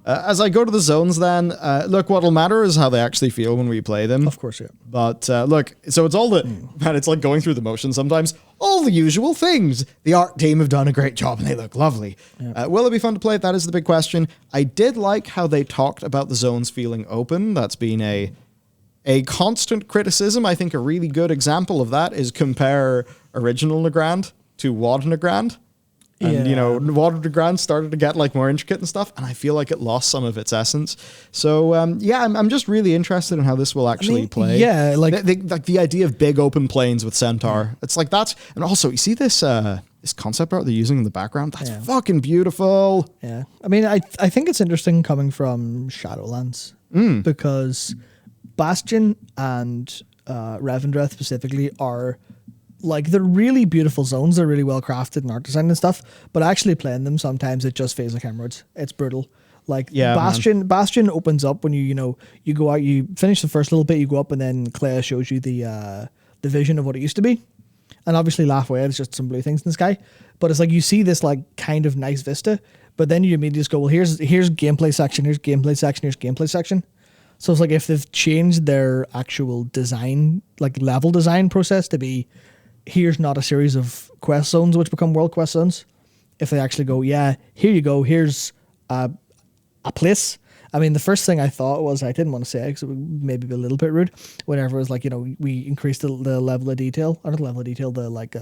As I go to the zones then, look, what'll matter is how they actually feel when we play them. Of course, yeah. But look, so it's all the, man, it's like going through the motions sometimes. All the usual things. The art team have done a great job and they look lovely. Yeah. Will it be fun to play? That is the big question. I did like how they talked about the zones feeling open. That's been a constant criticism. I think a really good example of that is compare original Nagrand to WoD Nagrand. And, you know, WoD Nagrand started to get, like, more intricate and stuff, and I feel like it lost some of its essence. So, yeah, I'm just really interested in how this will actually play. Yeah, like the idea of big open plains with Centaur. It's like that. And also, you see this this concept art they're using in the background? That's fucking beautiful. Yeah. I mean, I think it's interesting coming from Shadowlands because Bastion and Revendreth specifically are... like, they're really beautiful zones. They're really well crafted and art design and stuff. But actually playing them, sometimes it just feels like hemorrhoids. It's brutal. Like, Bastion opens up when you go out, you finish the first little bit, you go up, and then Clea shows you the vision of what it used to be. And obviously, halfway, it's just some blue things in the sky. But it's like you see this, like, kind of nice vista. But then you immediately just go, well, here's gameplay section, here's gameplay section, here's gameplay section. So it's like if they've changed their actual design, like, level design process to be... here's not a series of quest zones which become world quest zones. If they actually go, yeah, here you go, here's a place. I mean, the first thing I thought was, I didn't want to say it because it would maybe be a little bit rude, whenever it was like, you know, we increased the level of detail, or not the level of detail, the like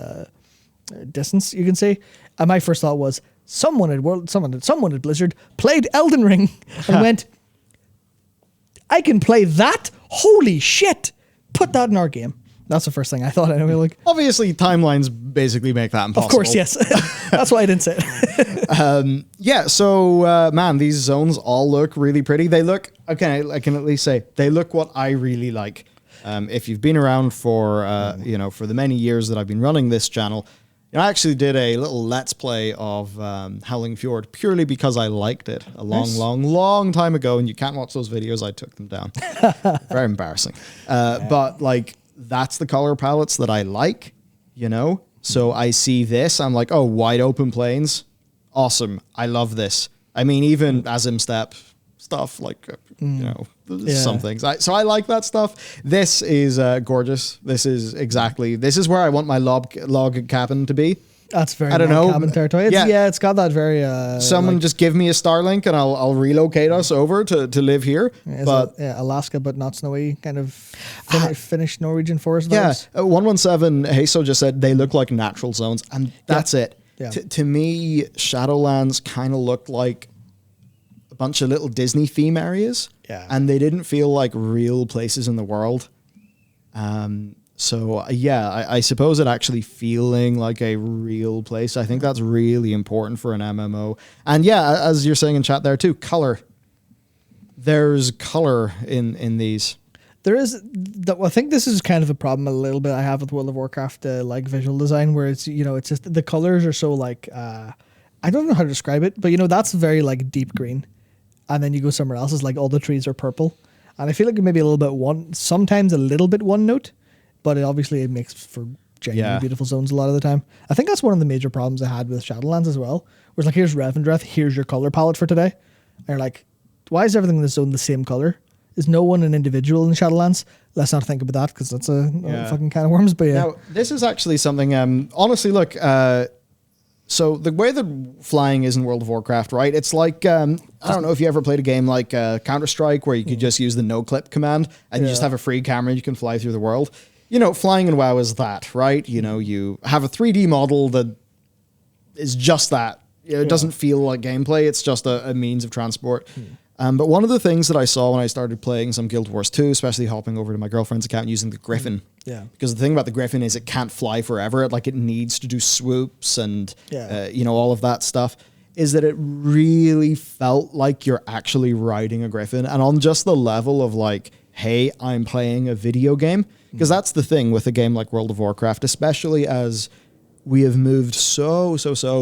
distance, you can say. And my first thought was, someone at Blizzard played Elden Ring and went, I can play that? Holy shit! Put that in our game. That's the first thing I thought. Anyway, like, obviously, timelines basically make that impossible. Of course, yes. That's why I didn't say it. Yeah. So, man, these zones all look really pretty. They look, okay, I can at least say they look what I really like. If you've been around for for the many years that I've been running this channel, I actually did a little let's play of Howling Fjord purely because I liked it a long time ago. And you can't watch those videos. I took them down. Very embarrassing. But like. That's the color palettes that I like, So I see this, I'm like, oh, wide open plains. Awesome. I love this. I mean, even Azim Step stuff, like, some things. So I like that stuff. This is gorgeous. This is where I want my log cabin to be. That's very cabin territory. It's got that very... Someone just give me a Starlink and I'll relocate us over to live here. Alaska, but not snowy, kind of Finnish Norwegian forest. Yeah, 117 Haso just said they look like natural zones, and that's it. Yeah. To me, Shadowlands kind of looked like a bunch of little Disney theme areas, and they didn't feel like real places in the world. So, I suppose it actually feeling like a real place. I think that's really important for an MMO. And yeah, as you're saying in chat there too, color. There's color in these. There is. I think this is kind of a problem a little bit I have with World of Warcraft, like visual design, where it's, it's just the colors are so like, I don't know how to describe it, but that's very like deep green. And then you go somewhere else, it's like all the trees are purple. And I feel like maybe a little bit sometimes a little bit one note. But it makes for genuinely beautiful zones a lot of the time. I think that's one of the major problems I had with Shadowlands as well. Where it's like, here's Revendreth, here's your color palette for today. And you're like, why is everything in this zone the same color? Is no one an individual in Shadowlands? Let's not think about that because that's a fucking can of worms. But yeah. Now, this is actually something, honestly, look, so the way that flying is in World of Warcraft, right? It's like, I don't know if you ever played a game like Counter-Strike where you could just use the no-clip command and you just have a free camera and you can fly through the world. Flying in WoW is that, right? You have a 3D model that is just that. It doesn't feel like gameplay. It's just a means of transport. But one of the things that I saw when I started playing some Guild Wars 2, especially hopping over to my girlfriend's account using the Griffin. Yeah. Because the thing about the Griffin is it can't fly forever. It needs to do swoops and, all of that stuff. Is that it really felt like you're actually riding a Griffin. And on just the level of like, hey, I'm playing a video game. Because that's the thing with a game like World of Warcraft, especially as we have moved so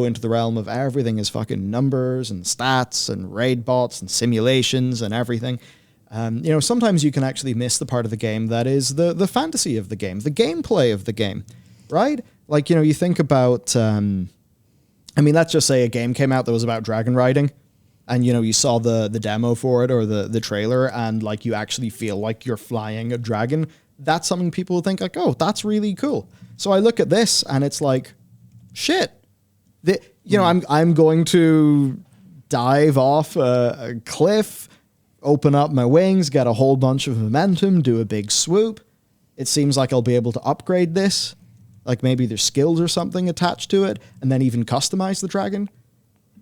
into the realm of everything is fucking numbers and stats and raid bots and simulations and everything. Sometimes you can actually miss the part of the game that is the fantasy of the game, the gameplay of the game, right? Like, you think about, let's just say a game came out that was about dragon riding. and you saw the demo for it or the trailer, and like you actually feel like you're flying a dragon, that's something people will think like, oh, that's really cool. So I look at this and it's like, shit. I'm going to dive off a cliff, open up my wings, get a whole bunch of momentum, do a big swoop. It seems like I'll be able to upgrade this. Like maybe there's skills or something attached to it, and then even customize the dragon.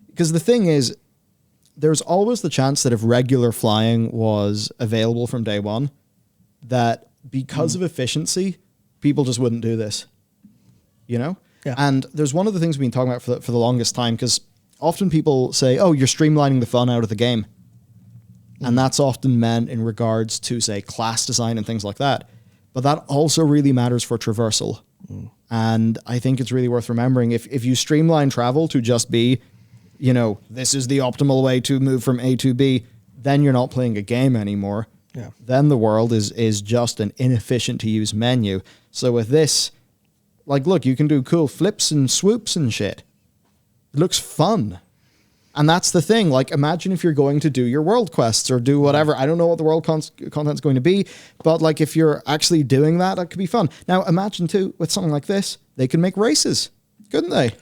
Because the thing is, there's always the chance that if regular flying was available from day one, that because of efficiency, people just wouldn't do this. Yeah. And there's one of the things we've been talking about for the longest time, because often people say, oh, you're streamlining the fun out of the game. And that's often meant in regards to, say, class design and things like that. But that also really matters for traversal. And I think it's really worth remembering, if you streamline travel to just be, this is the optimal way to move from A to B, then you're not playing a game anymore. Yeah. Then the world is just an inefficient to use menu. So with this, like, look, you can do cool flips and swoops and shit. It looks fun. And that's the thing. Like, imagine if you're going to do your world quests or do whatever. I don't know what the world content's going to be, but like if you're actually doing that, that could be fun. Now, imagine too, with something like this, they can make races, couldn't they?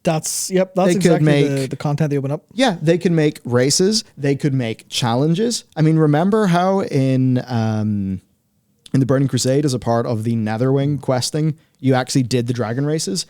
That's exactly the content they open up. Yeah, they can make races. They could make challenges. I mean, remember how in the Burning Crusade, as a part of the Netherwing questing, you actually did the dragon races?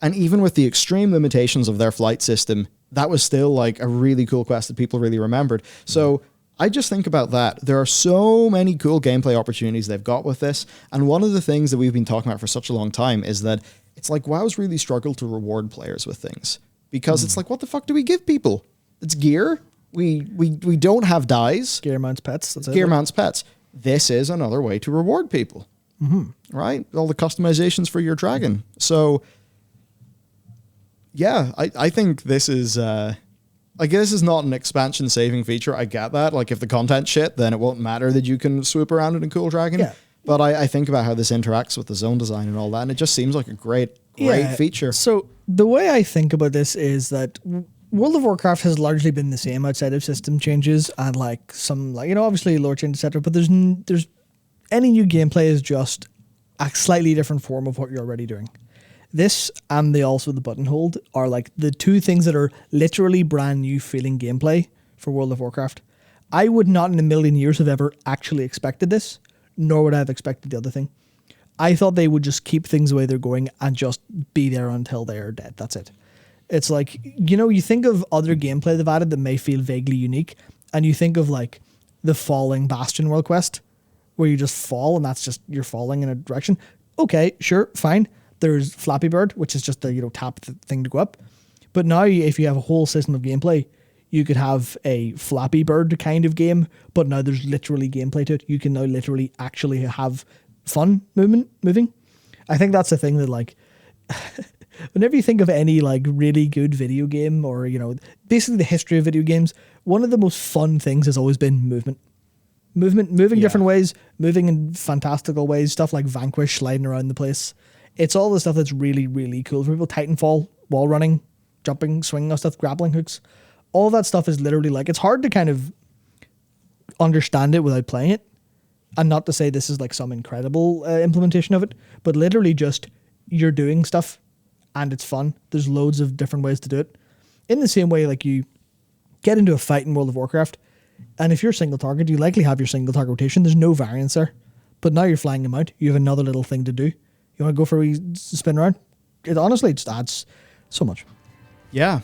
And even with the extreme limitations of their flight system, that was still like a really cool quest that people really remembered. So I just think about that. There are so many cool gameplay opportunities they've got with this. And one of the things that we've been talking about for such a long time is that it's like WoW's really struggled to reward players with things, because it's like, what the fuck do we give people? It's gear. We don't have dies. Gear mounts pets. That's gear mounts pets. This is another way to reward people, right? All the customizations for your dragon. So yeah, I think this is, this is not an expansion saving feature. I get that. Like if the content's shit, then it won't matter that you can swoop around in a cool dragon. Yeah. But I think about how this interacts with the zone design and all that, and it just seems like a great feature. So the way I think about this is that World of Warcraft has largely been the same outside of system changes and like some, like, obviously lore change, etc. But there's any new gameplay is just a slightly different form of what you're already doing. This and the button hold are like the two things that are literally brand new feeling gameplay for World of Warcraft. I would not in a million years have ever actually expected this, nor would I have expected the other thing. I thought they would just keep things the way they're going and just be there until they are dead. That's it. It's like, you think of other gameplay they've added that may feel vaguely unique, and you think of like the Falling Bastion World Quest, where you just fall and that's just, you're falling in a direction. Okay, sure, fine. There's Flappy Bird, which is just a tap thing to go up. But now if you have a whole system of gameplay, you could have a Flappy Bird kind of game, but now there's literally gameplay to it. You can now literally actually have fun moving. I think that's the thing that like, whenever you think of any like really good video game or, basically the history of video games, one of the most fun things has always been moving different ways, moving in fantastical ways, stuff like Vanquish, sliding around the place. It's all the stuff that's really, really cool for people. Titanfall, wall running, jumping, swinging stuff, grappling hooks. All that stuff is literally like, it's hard to kind of understand it without playing it. And not to say this is like some incredible implementation of it, but literally just you're doing stuff and it's fun. There's loads of different ways to do it. In the same way, like you get into a fight in World of Warcraft, and if you're single target, you likely have your single target rotation. There's no variance there. But now you're flying them out. You have another little thing to do. You want to go for a wee spin around? It honestly just adds so much. Yeah,